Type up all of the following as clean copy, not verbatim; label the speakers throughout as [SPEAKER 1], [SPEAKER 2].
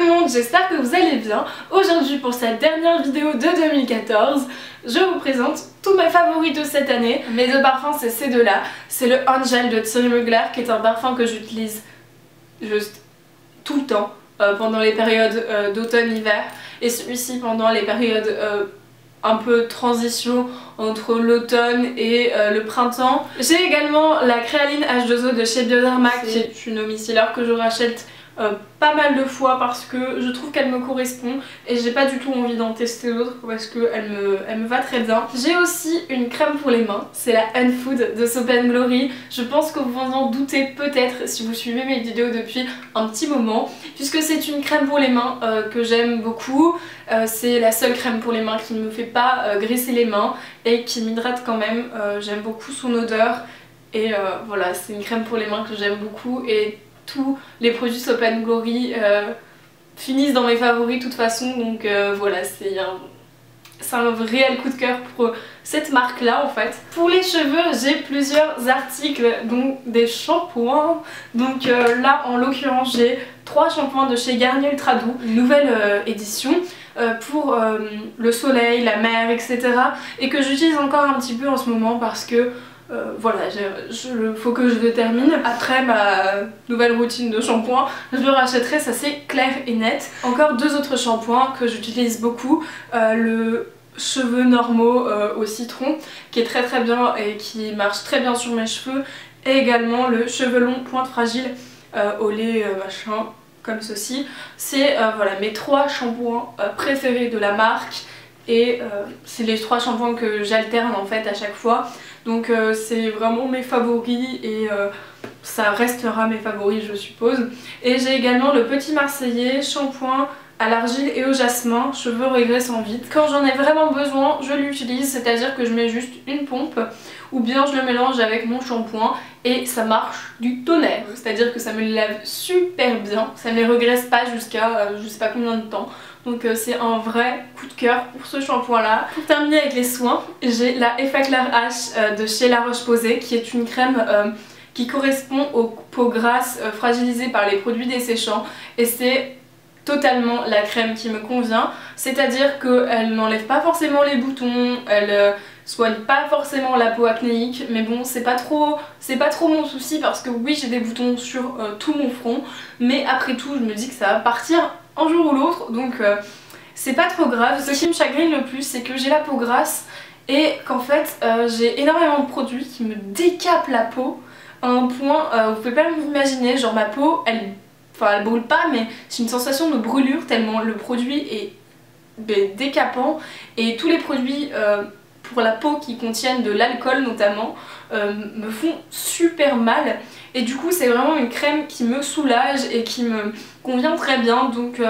[SPEAKER 1] le monde, j'espère que vous allez bien. Aujourd'hui pour cette dernière vidéo de 2014, je vous présente tous mes favoris de cette année. Mes deux parfums c'est ces deux-là. C'est le Angel de Thierry Mugler qui est un parfum que j'utilise juste tout le temps pendant les périodes d'automne-hiver et celui-ci pendant les périodes un peu transition entre l'automne et le printemps. J'ai également la Créaline H2O de chez Bioderma qui est une eau micellaire que je rachète pas mal de fois parce que je trouve qu'elle me correspond et j'ai pas du tout envie d'en tester d'autres parce qu'elle me va très bien. J'ai aussi une crème pour les mains, c'est la Unfood de Soap & Glory. Je pense que vous en doutez peut-être si vous suivez mes vidéos depuis un petit moment puisque c'est une crème pour les mains que j'aime beaucoup. C'est la seule crème pour les mains qui ne me fait pas graisser les mains et qui m'hydrate quand même. J'aime beaucoup son odeur et voilà, c'est une crème pour les mains que j'aime beaucoup et tous les produits Soap & Glory finissent dans mes favoris de toute façon, donc voilà, c'est un réel coup de cœur pour cette marque là en fait. Pour les cheveux j'ai plusieurs articles, donc des shampoings. Donc là en l'occurrence j'ai 3 shampoings de chez Garnier Ultra Doux, une nouvelle édition pour le soleil, la mer, etc. et que j'utilise encore un petit peu en ce moment parce que voilà, faut que je le termine. Après ma nouvelle routine de shampoing, je le rachèterai, ça c'est clair et net. Encore 2 autres shampoings que j'utilise beaucoup. Le cheveux normaux au citron qui est très bien et qui marche très bien sur mes cheveux. Et également le cheveux long pointe fragile au lait machin comme ceci. C'est voilà, mes 3 shampoings préférés de la marque. Et c'est les 3 shampoings que j'alterne en fait à chaque fois. Donc c'est vraiment mes favoris et ça restera mes favoris je suppose. Et j'ai également le Petit Marseillais shampoing à l'argile et au jasmin, cheveux régressant vite. Quand j'en ai vraiment besoin, je l'utilise, c'est-à-dire que je mets juste une pompe ou bien je le mélange avec mon shampoing et ça marche du tonnerre. C'est-à-dire que ça me les lave super bien, ça ne les regraisse pas jusqu'à je sais pas combien de temps. Donc c'est un vrai coup de cœur pour ce shampoing là. Pour terminer avec les soins, j'ai la Effaclar H de chez La Roche-Posay qui est une crème qui correspond aux peaux grasses fragilisées par les produits desséchants et c'est totalement la crème qui me convient. C'est-à-dire qu'elle n'enlève pas forcément les boutons, elle soigne pas forcément la peau acnéique, mais bon c'est pas trop mon souci parce que oui j'ai des boutons sur tout mon front, mais après tout je me dis que ça va partir un jour ou l'autre, donc c'est pas trop grave. Ce qui me chagrine le plus c'est que j'ai la peau grasse et qu'en fait j'ai énormément de produits qui me décapent la peau à un point, vous pouvez pas m'imaginer, genre ma peau elle brûle pas mais j'ai une sensation de brûlure tellement le produit est décapant et tous les produits pour la peau qui contiennent de l'alcool notamment me font super mal et du coup c'est vraiment une crème qui me soulage et qui me convient très bien, donc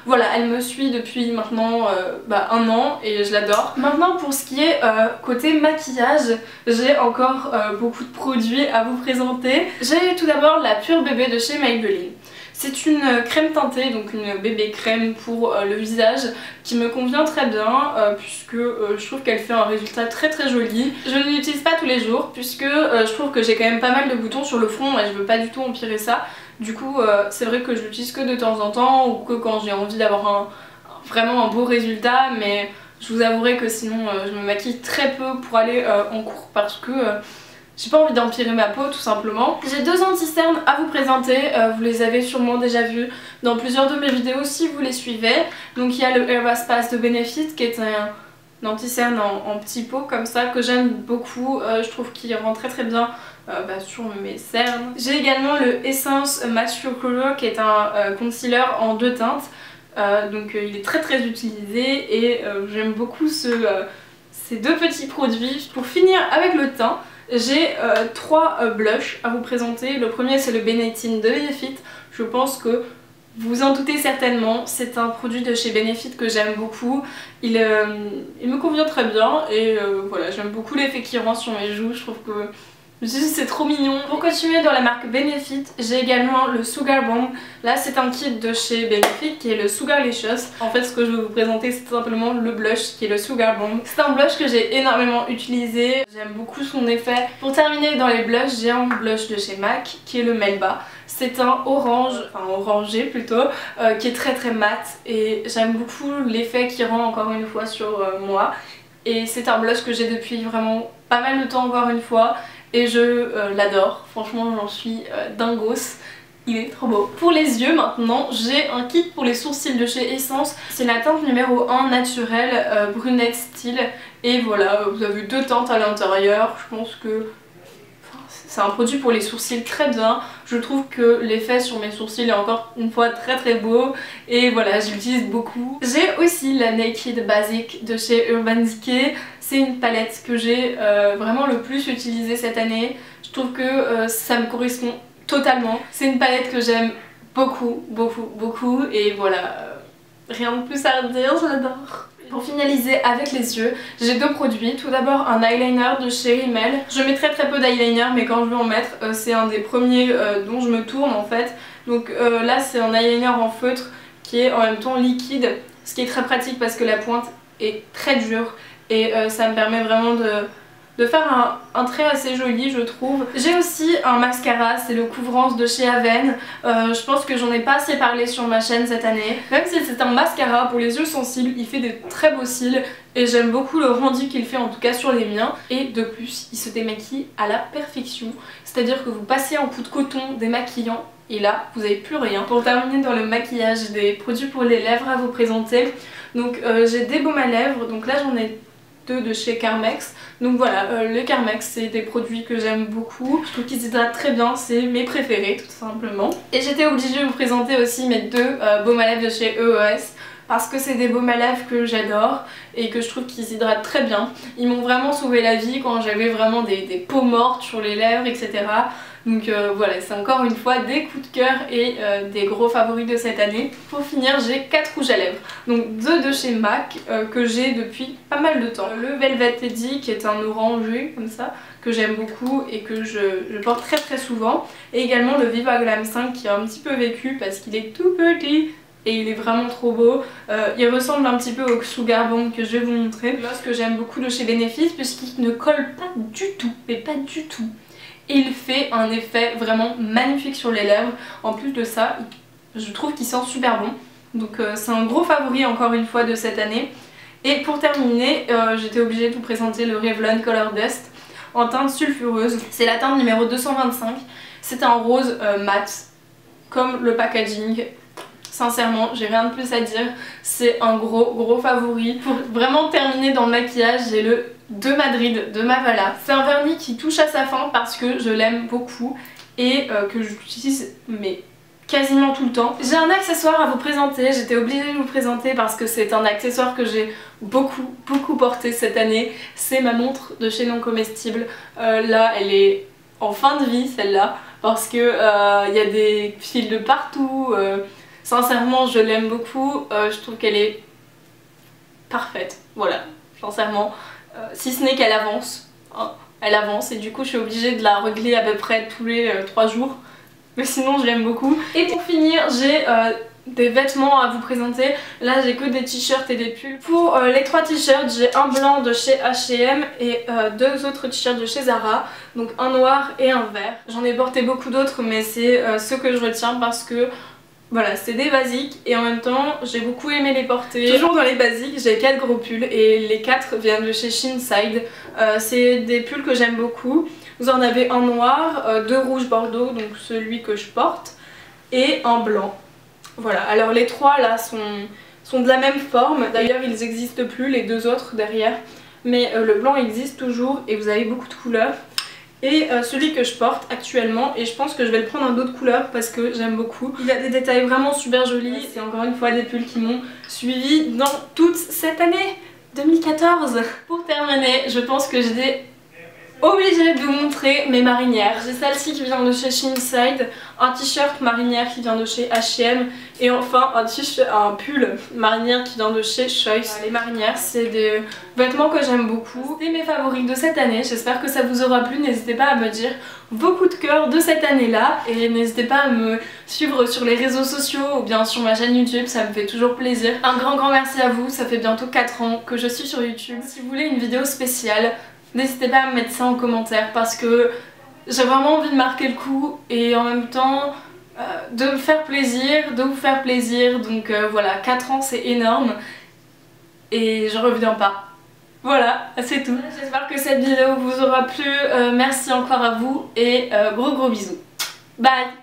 [SPEAKER 1] voilà, elle me suit depuis maintenant 1 an et je l'adore. Maintenant pour ce qui est côté maquillage, j'ai encore beaucoup de produits à vous présenter. J'ai tout d'abord la Pure Bébé de chez Maybelline. C'est une crème teintée, donc une bébé crème pour le visage qui me convient très bien puisque je trouve qu'elle fait un résultat très joli. Je ne l'utilise pas tous les jours puisque je trouve que j'ai quand même pas mal de boutons sur le front et je veux pas du tout empirer ça. Du coup c'est vrai que je l'utilise que de temps en temps ou que quand j'ai envie d'avoir vraiment un beau résultat, mais je vous avouerai que sinon je me maquille très peu pour aller en cours parce que j'ai pas envie d'empirer ma peau tout simplement. J'ai 2 anti-cernes à vous présenter, vous les avez sûrement déjà vus dans plusieurs de mes vidéos si vous les suivez. Donc il y a le Herbas Pass de Benefit qui est un anti-cerne en petit pot comme ça que j'aime beaucoup, je trouve qu'il rend très bien sur mes cernes. J'ai également le Essence Mature Color qui est un concealer en 2 teintes, donc il est très utilisé et j'aime beaucoup ces 2 petits produits. Pour finir avec le teint, j'ai 3 blushs à vous présenter. Le premier c'est le Benettin de Benefit. Je pense que vous en doutez certainement, c'est un produit de chez Benefit que j'aime beaucoup. Il me convient très bien et voilà, j'aime beaucoup l'effet qu'il rend sur mes joues. Je trouve que c'est trop mignon. Pour continuer dans la marque Benefit, j'ai également le Sugar Bomb. Là c'est un kit de chez Benefit qui est le Sugar Licious. En fait ce que je vais vous présenter c'est simplement le blush qui est le Sugar Bomb. C'est un blush que j'ai énormément utilisé, j'aime beaucoup son effet. Pour terminer dans les blushs, j'ai un blush de chez MAC qui est le Melba. C'est un orange, enfin orangé plutôt, qui est très très mat et j'aime beaucoup l'effet qu'il rend encore une fois sur moi. Et c'est un blush que j'ai depuis vraiment pas mal de temps encore une fois et je l'adore, franchement j'en suis dingos. Il est trop beau. Pour les yeux maintenant, j'ai un kit pour les sourcils de chez Essence. C'est la teinte numéro 1 naturelle brunette style. Et voilà, vous avez deux teintes à l'intérieur. Je pense que c'est un produit pour les sourcils très bien. Je trouve que l'effet sur mes sourcils est encore une fois très très beau. Et voilà, je l'utilise beaucoup. J'ai aussi la Naked Basic de chez Urban Decay. C'est une palette que j'ai vraiment le plus utilisée cette année. Je trouve que ça me correspond totalement. C'est une palette que j'aime beaucoup, beaucoup et voilà, rien de plus à dire, j'adore. Pour finaliser avec les yeux, j'ai deux produits. Tout d'abord un eyeliner de chez Rimmel. Je mets très peu d'eyeliner mais quand je veux en mettre, c'est un des premiers dont je me tourne en fait. Donc là c'est un eyeliner en feutre qui est en même temps liquide, ce qui est très pratique parce que la pointe est très dure et ça me permet vraiment de faire un trait assez joli je trouve. J'ai aussi un mascara, c'est le Couvrance de chez Aven. Je pense que j'en ai pas assez parlé sur ma chaîne cette année. Même si c'est un mascara pour les yeux sensibles, il fait des très beaux cils et j'aime beaucoup le rendu qu'il fait en tout cas sur les miens. Et de plus, il se démaquille à la perfection. C'est-à-dire que vous passez en coup de coton démaquillant et là vous n'avez plus rien. Pour terminer dans le maquillage, j'ai des produits pour les lèvres à vous présenter. Donc j'ai des baumes à lèvres, donc là j'en ai deux de chez Carmex. Donc voilà, les Carmex c'est des produits que j'aime beaucoup, je trouve qu'ils hydratent très bien, c'est mes préférés tout simplement. Et j'étais obligée de vous présenter aussi mes deux baumes à lèvres de chez EOS parce que c'est des baumes à lèvres que j'adore et que je trouve qu'ils hydratent très bien. Ils m'ont vraiment sauvé la vie quand j'avais vraiment des peaux mortes sur les lèvres, etc. Donc voilà, c'est encore une fois des coups de cœur et des gros favoris de cette année. Pour finir, j'ai 4 rouges à lèvres. Donc deux de chez MAC que j'ai depuis pas mal de temps. Le Velvet Lady qui est un orangé comme ça, que j'aime beaucoup et que je porte très souvent. Et également le Viva Glam 5 qui a un petit peu vécu parce qu'il est tout petit. Et il est vraiment trop beau. Il ressemble un petit peu au Sugar Bomb que je vais vous montrer. Là, ce que j'aime beaucoup de chez Benefit puisqu'il ne colle pas du tout, mais pas du tout. Et il fait un effet vraiment magnifique sur les lèvres. En plus de ça, je trouve qu'il sent super bon. Donc c'est un gros favori encore une fois de cette année. Et pour terminer, j'étais obligée de vous présenter le Revlon Color Dust en teinte sulfureuse. C'est la teinte numéro 225. C'est un rose mat, comme le packaging. Sincèrement, j'ai rien de plus à dire, c'est un gros favori. Pour vraiment terminer dans le maquillage, j'ai le de Madrid de Mavala. C'est un vernis qui touche à sa fin parce que je l'aime beaucoup et que j'utilise mais quasiment tout le temps. J'ai un accessoire à vous présenter, j'étais obligée de vous présenter parce que c'est un accessoire que j'ai beaucoup porté cette année. C'est ma montre de chez Non Comestible. Là, elle est en fin de vie celle-là parce que y a des fils de partout. Sincèrement, je l'aime beaucoup, je trouve qu'elle est parfaite, voilà, sincèrement. Si ce n'est qu'elle avance, hein, elle avance et du coup je suis obligée de la régler à peu près tous les 3 jours. Mais sinon je l'aime beaucoup. Et pour finir, j'ai des vêtements à vous présenter. Là j'ai que des t-shirts et des pulls. Pour les 3 t-shirts, j'ai un blanc de chez H&M et 2 autres t-shirts de chez Zara. Donc un noir et un vert. J'en ai porté beaucoup d'autres mais c'est ceux que je retiens parce que voilà, c'est des basiques et en même temps j'ai beaucoup aimé les porter. Toujours dans les basiques, j'ai 4 gros pulls et les 4 viennent de chez Shinside. C'est des pulls que j'aime beaucoup. Vous en avez un noir, 2 rouges bordeaux, donc celui que je porte, et un blanc. Voilà, alors les 3 là sont de la même forme. D'ailleurs ils n'existent plus, les 2 autres derrière. Mais le blanc existe toujours et vous avez beaucoup de couleurs. Et celui que je porte actuellement, et je pense que je vais le prendre en d'autres couleurs parce que j'aime beaucoup. Il a des détails vraiment super jolis. C'est encore une fois des pulls qui m'ont suivi dans toute cette année 2014. Pour terminer, je pense que j'ai obligée de vous montrer mes marinières. J'ai celle-ci qui vient de chez Shinside, un t-shirt marinière qui vient de chez H&M et enfin un pull marinière qui vient de chez Choice. Les marinières, c'est des vêtements que j'aime beaucoup. C'est mes favoris de cette année, j'espère que ça vous aura plu. N'hésitez pas à me dire vos coups de cœur de cette année-là et n'hésitez pas à me suivre sur les réseaux sociaux ou bien sur ma chaîne YouTube, ça me fait toujours plaisir. Un grand merci à vous, ça fait bientôt 4 ans que je suis sur YouTube. Si vous voulez une vidéo spéciale, n'hésitez pas à me mettre ça en commentaire parce que j'ai vraiment envie de marquer le coup et en même temps de me faire plaisir, de vous faire plaisir. Donc voilà, 4 ans c'est énorme et je reviens pas. Voilà, c'est tout. J'espère que cette vidéo vous aura plu. Merci encore à vous et gros bisous. Bye.